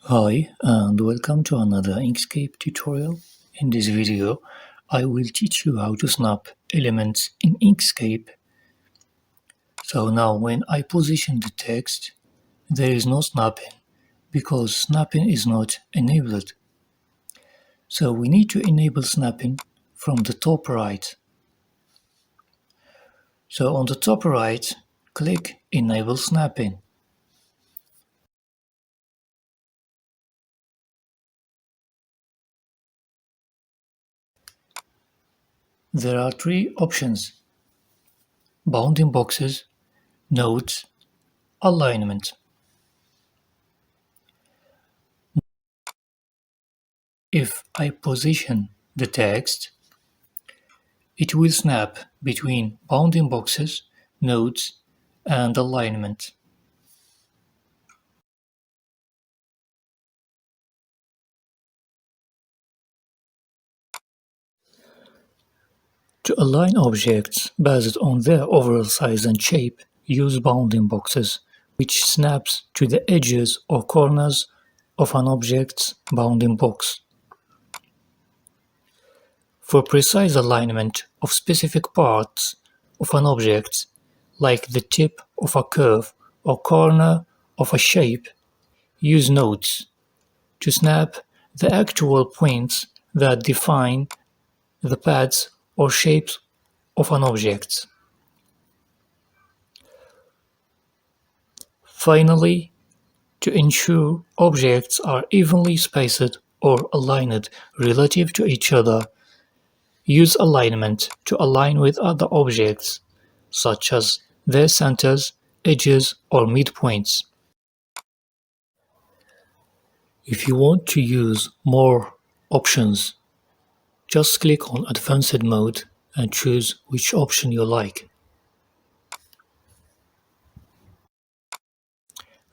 Hi and welcome to another Inkscape tutorial. In this video, I will teach you how to snap elements in Inkscape. So now when I position the text, there is no snapping because snapping is not enabled. So we need to enable snapping from the top right. So on the top right, click Enable Snapping. There are three options: bounding boxes, nodes, alignment. If I position the text, it will snap between bounding boxes, nodes, and alignment. To align objects based on their overall size and shape, use bounding boxes, which snaps to the edges or corners of an object's bounding box. For precise alignment of specific parts of an object, like the tip of a curve or corner of a shape, use nodes to snap the actual points that define the paths or shapes of an object. Finally, to ensure objects are evenly spaced or aligned relative to each other, use alignment to align with other objects, such as their centers, edges, or midpoints. If you want to use more options, just click on Advanced Mode and choose which option you like.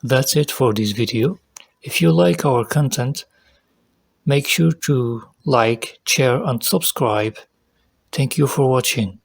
That's it for this video. If you like our content, make sure to like, share and subscribe. Thank you for watching.